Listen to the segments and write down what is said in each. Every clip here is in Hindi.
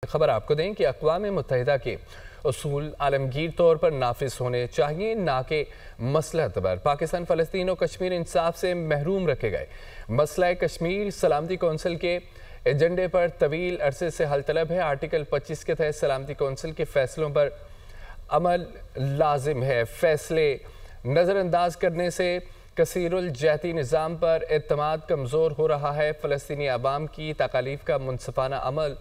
खबर आपको दें कि अक़वाम मुत्तहिदा के उसूल आलमगीर तौर पर नाफिज होने चाहिए, ना कि मसलहत पर पाकिस्तान फ़लस्तीन और कश्मीर इंसाफ से महरूम रखे गए। मसला कश्मीर सलामती कौंसिल के एजेंडे पर तवील अरसे से हल तलब है। आर्टिकल 25 के तहत सलामती कौंसिल के फैसलों पर अमल लाजिम है। फैसले नज़रअंदाज करने से कसीरुल जहती निज़ाम पर एतमाद कमज़ोर हो रहा है। फ़लस्तीनी अवाम की तकालीफ का मुनसिफाना अमल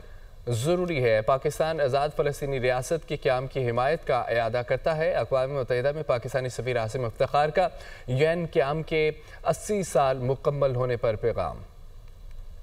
ज़रूरी है। पाकिस्तान आज़ाद फ़लस्तीनी रियासत के क़याम की हिमायत का इयादा करता है। अक़वाम मुत्तहिदा में पाकिस्तानी सफ़ीर आसिम इफ्तिखार का यूएन क़याम के 80 साल मुकम्मल होने पर पैगाम।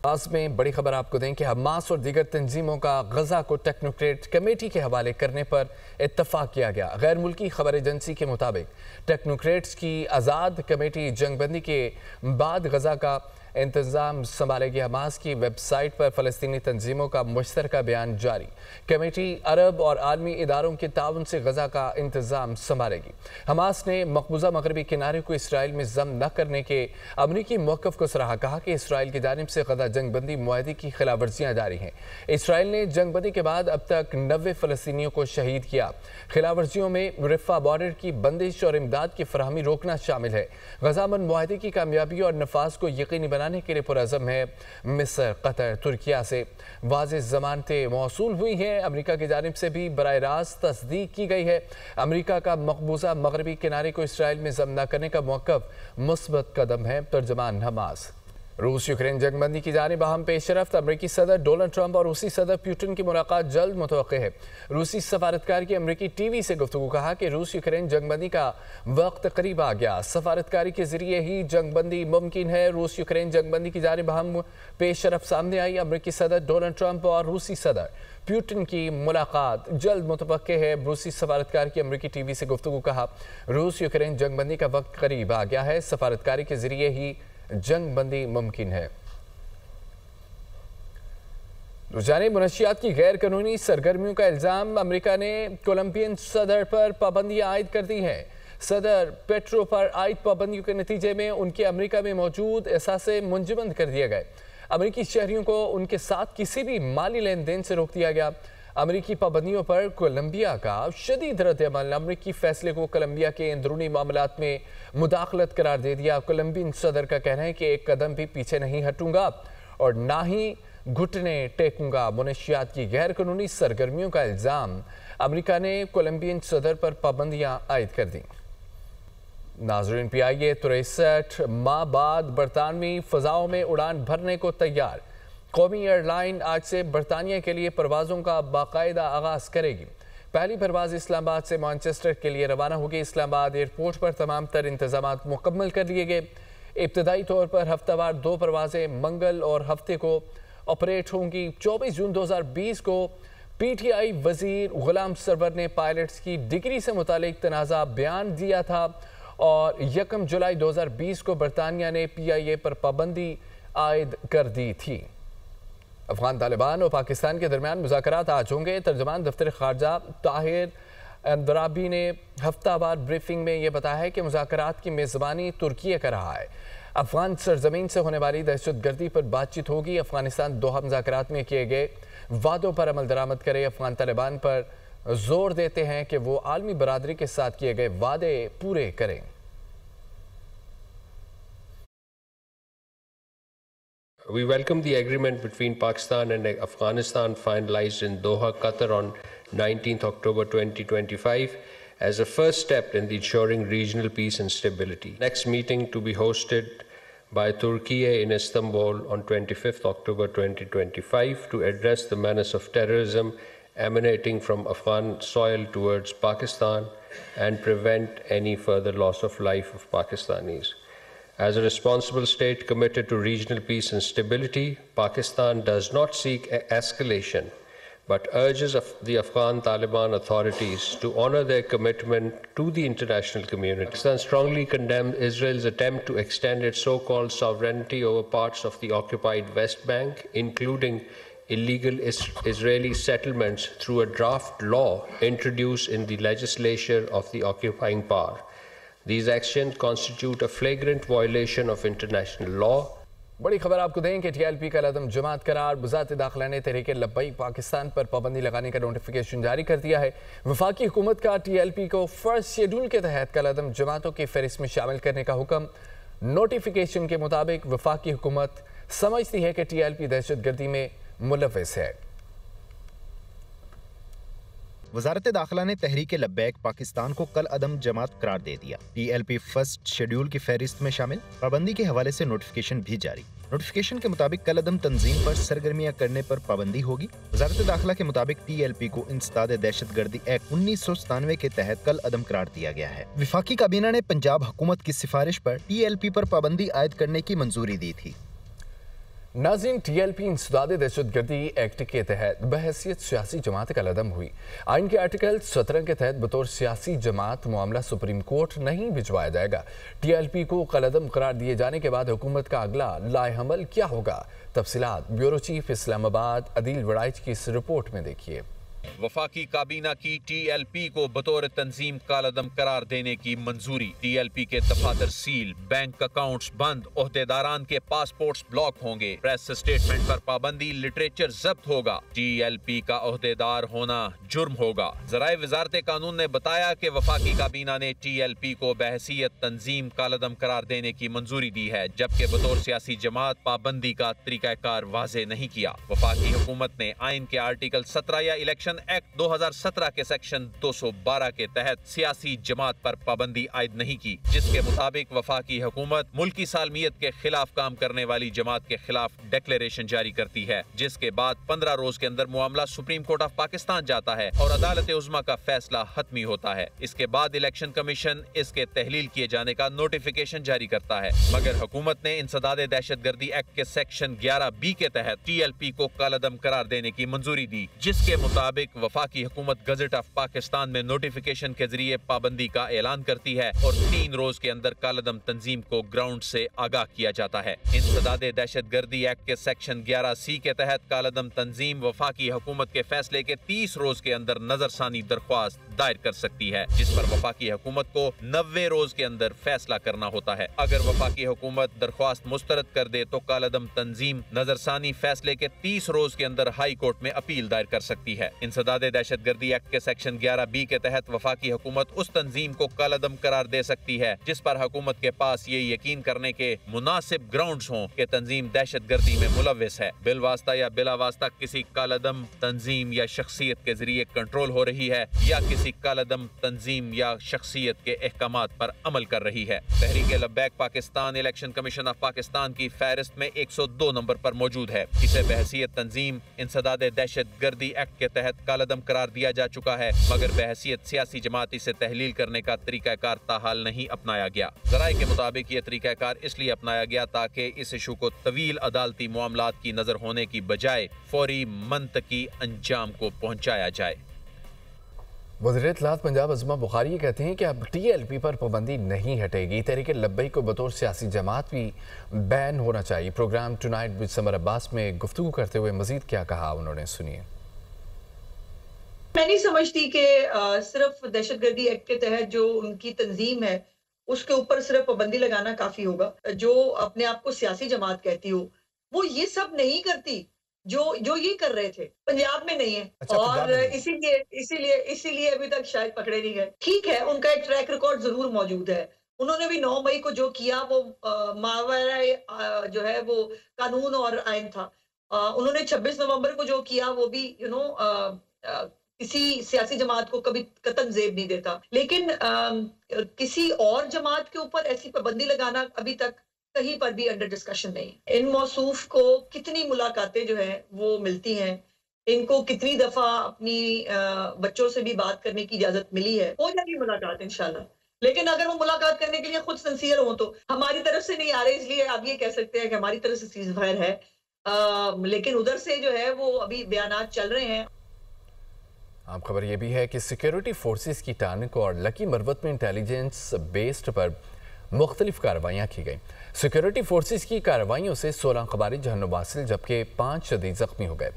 आज में बड़ी खबर आपको दें कि हमास और दीगर तंजीमों का गजा को टेक्नोक्रेट कमेटी के हवाले करने पर इत्तफाक किया गया। गैर मुल्की खबर एजेंसी के मुताबिक टेक्नोक्रेट्स की आज़ाद कमेटी जंगबंदी के बाद गजा का इंतज़ाम संभालेगी। हमास की वेबसाइट पर फ़लस्तीनी तंजीमों का मुश्तरका बयान जारी। कमेटी अरब और आलमी इदारों के ताउन से गजा का इंतज़ाम संभालेगी। हमास ने मकबूजा मगरबी किनारे को इसराइल में जम न करने के अमरीकी मौक़िफ़ को सराहा। कहा कि इसराइल की जानिब से गजा जंगबंदी मुआहदे की खिलाफ वर्जियाँ जारी हैं। इसराइल ने जंगबंदी के बाद अब तक 90 फ़लस्तीनियों को शहीद किया। खिलाफ वर्जियों में रफ़ा बॉर्डर की बंदिश और इमदाद की फराहमी रोकना शामिल है। गजा अमन मुआहदे की कामयाबी और नफाज को यकीनी बनाने के लिए पुरअज़म है। मिस्र, कतर, तुर्किया से वाज़ेह ज़मानतें मौसूल हुई हैं। अमेरिका की जानिब से भी बराह रास्त तस्दीक की गई है। अमेरिका का मकबूजा मगरबी किनारे को इसराइल में जम न करने का मौक़िफ़ मुस्बत कदम है। तर्जुमान हमास। रूस यूक्रेन जंगबंदी की जानिब अहम पेशरफ्त। अमरीकी सदर डोनाल्ड ट्रंप और रूसी सदर पुतिन की मुलाकात जल्द मुतवक्किल है। रूसी सफारतकार की अमरीकी टीवी से गुफ्तगू। कहा कि रूस यूक्रेन जंगबंदी का वक्त करीब आ गया। सफारतकारी के जरिए ही जंगबंदी मुमकिन है। रूस यूक्रेन जंगबंदी की जानिब अहम पेशरफ्त सामने आई। अमरीकी सदर डोनाल्ड ट्रंप और रूसी सदर पुतिन की मुलाकात जल्द मुतवक्किल है। रूसी सफारतकार की अमरीकी टीवी से गुफ्तगू। कहा रूस यूक्रेन जंगबंदी का वक्त करीब आ गया है। सफारतकारी के जरिए ही जंग बंदी मुमकिन है। जानिब मुनशियात की गैर कानूनी सरगर्मियों का इल्ज़ाम। अमेरिका ने कोलंबियन सदर पर पाबंदियां आयद कर दी हैं। सदर पेट्रो पर आयद पाबंदियों के नतीजे में उनके अमेरिका में मौजूद एहसासे मुंजमद कर दिए गए। अमेरिकी शहरियों को उनके साथ किसी भी माली लेन देन से रोक दिया गया। अमेरिकी पाबंदियों पर कोलंबिया का शदीद रद्द-ए-अमल। अमेरिकी फैसले को कोलंबिया के अंदरूनी मामलात में मुदाखलत करार दे दिया। कोलंबियन सदर का कहना है कि एक कदम भी पीछे नहीं हटूंगा और ना ही घुटने टेकूंगा। मुनशियात की गैर कानूनी सरगर्मियों का इल्ज़ाम। अमेरिका ने कोलंबियन सदर पर पाबंदियां आयद कर दी। नाज़रीन, PIA 63 माह बाद बरतानवी फ़ज़ाओं में उड़ान भरने को तैयार। कौमी एयरलाइन आज से बरतानिया के लिए परवाज़ों का बाकायदा आगाज़ करेगी। पहली परवाज़ इस्लामाबाद से मैनचेस्टर के लिए रवाना होगी। इस्लामाबाद एयरपोर्ट पर तमाम तर इंतजाम मुकम्मल कर लिए गए। इब्तदाई तौर पर हफ्तावार 2 परवाज़ें मंगल और हफ्ते को ऑपरेट होंगी। 24 जून 2020 को PTI वज़ीर गुलाम सरवर ने पायलट्स की डिग्री से मुतालिक तनाज़ा बयान दिया था और 1 जुलाई 2020 को बरतानिया ने PIA पर पाबंदी आयद कर दी थी। अफगान तालिबान और पाकिस्तान के दरमियान मुज़ाकरात आज होंगे। तर्जुमान दफ्तर ख़ारजा ताहिर अंदराबी ने हफ्तावार ब्रीफिंग में यह बताया है कि मुज़ाकरात की मेज़बानी तुर्की कर रहा है। अफगान सरजमीन से होने वाली दहशतगर्दी पर बातचीत होगी। अफगानिस्तान दोहा मुज़ाकरात में किए गए वादों पर अमल दरामद करे। अफगान तालिबान पर जोर देते हैं कि वो आलमी बरादरी के साथ किए गए वादे पूरे करें। We welcome the agreement between Pakistan and Afghanistan finalized in Doha, Qatar on 19th October 2025 as a first step in ensuring regional peace and stability. Next meeting to be hosted by Turkey in Istanbul on 25th October 2025 to address the menace of terrorism emanating from Afghan soil towards Pakistan and prevent any further loss of life of Pakistanis. As a responsible state committed to regional peace and stability, Pakistan does not seek escalation, but urges the Afghan Taliban authorities to honor their commitment to the international community. Pakistan strongly condemns Israel's attempt to extend its so-called sovereignty over parts of the occupied West Bank, including illegal Israeli settlements, through a draft law introduced in the legislature of the occupying power. These actions constitute a flagrant violation of international law बड़ी खबर आपको दें कि TLP का अदम जमात करार वज़ारत दाखिला ने तहरीक लब्बैक पाकिस्तान पर पाबंदी लगाने का नोटिफिकेशन जारी कर दिया है। वफाकी हुकूमत का TLP को फर्स्ट शेड्यूल के तहत कल अदम जमातों की फहरिस्त में शामिल करने का हुक्म। नोटिफिकेशन के मुताबिक वफाकी हुकूमत समझती है कि TLP दहशतगर्दी में मुलव्वस है। वज़ारत दाखिला ने तहरीक लब्बैक पाकिस्तान को कल अदम जमात करार दे दिया। TLP फर्स्ट शेड्यूल की फहरिस्त में शामिल पाबंदी के हवाले से नोटिफिकेशन भी जारी। नोटिफिकेशन के मुताबिक कल अदम तंजीम पर सरगर्मियां करने पर पाबंदी होगी। वज़ारत दाखिला के मुताबिक TLP को इंसदाद दहशतगर्दी एक्ट 1997 के तहत कल अदम करार दिया गया है। वफाकी काबीना ने पंजाब हुकूमत की सिफारिश पर TLP पर पाबंदी आयद करने की मंजूरी दी थी। नाज़रीन, TLP इंसदाद दहशतगर्दी एक्ट के तहत बहैसियत सियासी जमात का अदम हुई। आइन के आर्टिकल 17 के तहत बतौर सियासी जमात मामला सुप्रीम कोर्ट नहीं भिजवाया जाएगा। TLP को कलअदम करार दिए जाने के बाद हुकूमत का अगला लाएहमल क्या होगा? तफसीलात ब्यूरो चीफ इस्लामाबाद अदील वड़ाइच की इस रिपोर्ट में देखिए। वफाकी काबीना की TLP को बतौर तंजीम कालअदम करार देने की मंजूरी। TLP के दफातर सील, बैंक अकाउंट्स बंद, ओहदेदारान के पासपोर्ट्स ब्लॉक होंगे, प्रेस स्टेटमेंट पर पाबंदी, लिटरेचर जब्त होगा। TLP का ओहदेदार होना जुर्म होगा। ज़राए वजारत कानून ने बताया कि वफाकी काबीना ने TLP को बहसीयत तंजीम कालअदम करार देने की मंजूरी दी है, जबकि बतौर सियासी जमात पाबंदी का तरीकाकार वाजे नहीं किया। वफाकी हुकूमत ने आइन के आर्टिकल 17 या इलेक्शन एक्ट 2017 के सेक्शन 212 के तहत सियासी जमात पर पाबंदी आयद नहीं की, जिसके मुताबिक वफाकी हुकूमत मुल्की सालमियत के खिलाफ काम करने वाली जमात के खिलाफ डिक्लेरेशन जारी करती है, जिसके बाद 15 रोज के अंदर मामला सुप्रीम कोर्ट ऑफ पाकिस्तान जाता है और अदालत उज़्मा का फैसला हतमी होता है। इसके बाद इलेक्शन कमीशन इसके तहलील किए जाने का नोटिफिकेशन जारी करता है, मगर हुकूमत ने इंसदाद दहशतगर्दी एक्ट के सेक्शन 11B के तहत TLP को कालअदम करार देने की मंजूरी दी, जिसके मुताबिक वफाकी हुकूमत गजट ऑफ पाकिस्तान में नोटिफिकेशन के जरिए पाबंदी का ऐलान करती है और 3 रोज के अंदर कालअदम तंजीम को ग्राउंड से आगाह किया जाता है। इंसदाद दहशतगर्दी एक्ट के सेक्शन 11C के तहत कालअदम तंजीम वफाकी हुकूमत के फैसले के 30 रोज के अंदर नजरसानी दरख्वास्त दायर कर सकती है, जिस पर वफाकी हुकूमत को 90 रोज के अंदर फैसला करना होता है। अगर वफाकी हुकूमत दरख्वास्त मुस्तरद कर दे तो कालअदम तंजीम नजरसानी फैसले के 30 रोज के अंदर हाई कोर्ट में अपील दायर कर सकती है। इंसदाद दहशतगर्दी एक्ट के सेक्शन 11B के तहत वफाकी हुकूमत उस तंजीम को कालअदम करार दे सकती है जिस पर हुकूमत के पास ये यकीन करने के मुनासिब ग्राउंड्स हों कि तंजीम दहशतगर्दी में मुलव्वस है, बिलवास्ता या बिलावास्ता किसी कालअदम तंजीम या शख्सियत के जरिए कंट्रोल हो रही है या किसी कालअदम तंजीम या शख्सियत के अहकामात पर अमल कर रही है। Tehreek Labbaik Pakistan election commission of Pakistan की फहरिस्त में 102 नंबर पर मौजूद है। इसे बहसीयत तंजीम इंसदाद दहशतगर्दी एक्ट के तहत कालअदम करार दिया जा चुका है, मगर बहसीयत सियासी जमात इसे तहलील करने का तरीकाकार ताहाल नहीं अपनाया गया। ज़राए के मुताबिक ये तरीकाकार इसलिए अपनाया गया ताकि इस इशू को तवील अदालती मामलात की नजर होने की बजाय फौरी मंतकी अंजाम को पहुंचाया जाए। वज़ीर इत्तलात पंजाब अज़मा बुखारी कहते हैं कि अब TLP पर पाबंदी नहीं हटेगी। तहरीक लब्बैक को बतौर सियासी जमात भी बैन होना चाहिए। Program tonight with Samar Abbas में गुफ्तगू करते हुए मजीद क्या कहा उन्होंने, सुनिए। मैं नहीं समझती कि सिर्फ दहशतगर्दी एक्ट के तहत जो उनकी तंजीम है उसके ऊपर सिर्फ पाबंदी लगाना काफी होगा। जो अपने आप को सियासी जमात कहती हो वो ये सब नहीं करती जो ये कर रहे थे, पंजाब में नहीं है। अच्छा, और इसीलिए अभी तक शायद पकड़े नहीं गए। ठीक है, उनका एक ट्रैक रिकॉर्ड जरूर मौजूद है। उन्होंने भी 9 मई को जो किया वो मावरा जो है वो कानून और आइन था। उन्होंने 26 नवंबर को जो किया वो भी किसी सियासी जमात को कभी कतन जेब नहीं देता। लेकिन किसी और जमात के ऊपर ऐसी पाबंदी लगाना अभी तक कहीं पर भी अंडर डिस्कशन नहीं। इन मौसूफ को कितनी मुलाकातें जो है वो मिलती हैं, इनको कितनी दफा अपनी बच्चों से भी बात करने की इजाजत मिली है। हो जाएगी मुलाकात इंशाल्लाह, लेकिन अगर वो मुलाकात करने के लिए खुद सिंसियर हो तो हमारी तरफ से नहीं आ रहे, इसलिए आप ये कह सकते हैं कि हमारी तरफ से सीज़ फायर है, लेकिन उधर से जो है वो अभी बयानात चल रहे हैं। आम खबर यह भी है कि सिक्योरिटी फोर्सेस की टानिक और लकी मरवत में इंटेलिजेंस बेस्ड पर मुख्तलिफ कार्रवाइयाँ की गई। सिक्योरिटी फोर्सेस की कार्रवाइयों से 16 ख़वारिज जहन्नुम हासिल जबकि 5 शदीद जख्मी हो गए।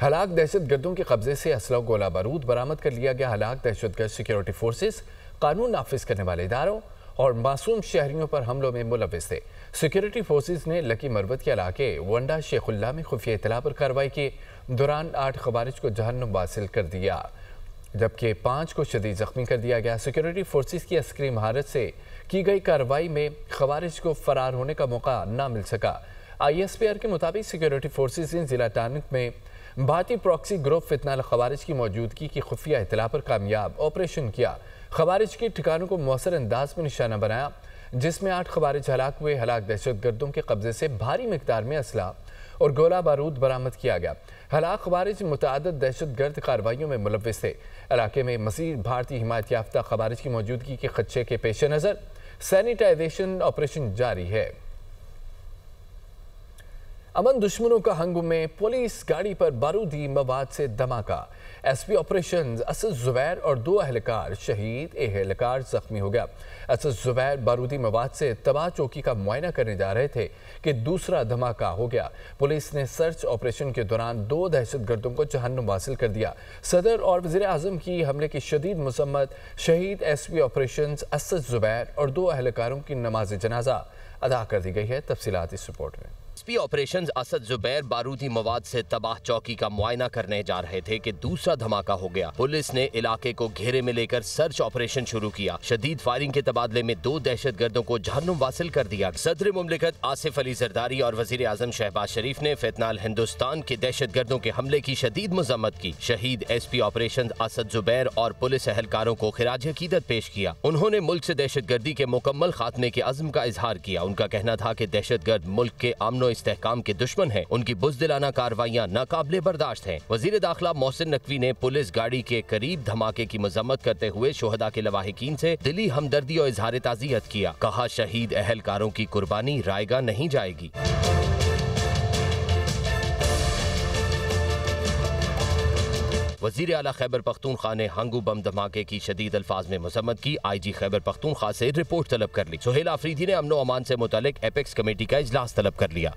हलाक दहशत गर्दों के कब्जे से असला गोला बारूद बरामद कर लिया गया। हलाक दहशत गर्द सिक्योरिटी फोर्सेस कानून नाफिज करने वाले इदारों और मासूम शहरियों पर हमलों में मुलव्विस थे। सिक्योरिटी फोर्सेस ने लकी मरवत के इलाके वंडा शेखुल्ला में खुफिया इतला पर कार्रवाई के दौरान 8 खवारिज को जहन्नुम वासिल कर दिया, जबकि 5 को शदीद जख्मी कर दिया गया। सिक्योरिटी फोर्सेस की अस्करी महारत से की गई कार्रवाई में खवारिज को फरार होने का मौका न मिल सका। ISPR के मुताबिक सिक्योरिटी फोर्सेस ने जिला टानिक में भारतीय प्रॉक्सी ग्रुप फितना खवारिज की मौजूदगी की खुफिया इतला पर कामयाब ऑपरेशन किया। खवारिज के ठिकानों को मौसर अंदाज में निशाना बनाया, जिसमें 8 खवारिज हलाक हुए। हलाक दहशत गर्दों के कब्जे से भारी मिकदार में असला और गोला बारूद बरामद किया गया। हलाक खवारिज मुतअद्दिद दहशत गर्द कार्रवाइयों में मुलव्विस थे। इलाके में मज़ीद भारतीय हिमायत याफ्ता खवारिज की मौजूदगी के खदशे के पेश नज़र सैनिटाइजेशन ऑपरेशन जारी है। अमन दुश्मनों का हंगुम में पुलिस गाड़ी पर बारूदी मवाद से धमाका। SP ऑपरेशन असद जुबैर और 2 अहलकार शहीद, 1 अहलकार जख्मी हो गया। असद जुबैर बारूदी मवाद से तबाह चौकी का मुआयना करने जा रहे थे कि दूसरा धमाका हो गया। पुलिस ने सर्च ऑपरेशन के दौरान 2 दहशत गर्दों को जहन्नुम वासिल कर दिया। सदर और वज़ीर आज़म की हमले की शदीद मज़म्मत। शहीद SP ऑपरेशन असद जुबैर और 2 अहलकारों की नमाज जनाजा अदा कर दी गई है। तफसीलात इस रिपोर्ट में। SP ऑपरेशंस असद जुबैर बारूदी मवाद से तबाह चौकी का मुआयना करने जा रहे थे कि दूसरा धमाका हो गया। पुलिस ने इलाके को घेरे में लेकर सर्च ऑपरेशन शुरू किया। शदीद फायरिंग के तबादले में 2 दहशत गर्दों को जहन्नुम वासिल कर दिया। सदर मुमलिकत आसिफ अली जरदारी और वजीर आजम शहबाज शरीफ ने फितनाल हिंदुस्तान के दहशत गर्दों के हमले की शदीद मजम्मत की। शहीद SP ऑपरेशन असद जुबैर और पुलिस एहलकारों को खिराज अकीदत पेश किया। उन्होंने मुल्क से दहशत गर्दी के मुकम्मल खात्मे के अज़्म का इजहार किया। उनका कहना था कि दहशत गर्द मुल्क के अमन इस्तेहकाम के दुश्मन हैं। उनकी बुज़दिलाना कार्रवाइयां नाकाबिले बर्दाश्त हैं। वजीर दाखिला मोहसिन नकवी ने पुलिस गाड़ी के करीब धमाके की मजम्मत करते हुए शुहदा के लवाहिकीन से दिली हमदर्दी और इजहार ताज़ियत किया। कहा, शहीद अहलकारों की कुर्बानी रायगा नहीं जाएगी। वज़ीर आला खैबर पख्तूनख्वा ने हंगू बम धमाके की शदीद अल्फाज में मजम्मत की। IG खैबर पख्तूनख्वा से रिपोर्ट तलब कर ली। सुहेल आफरीदी ने अमन व अमान से मुतालिक एपेक्स कमेटी का इजलास तलब कर लिया।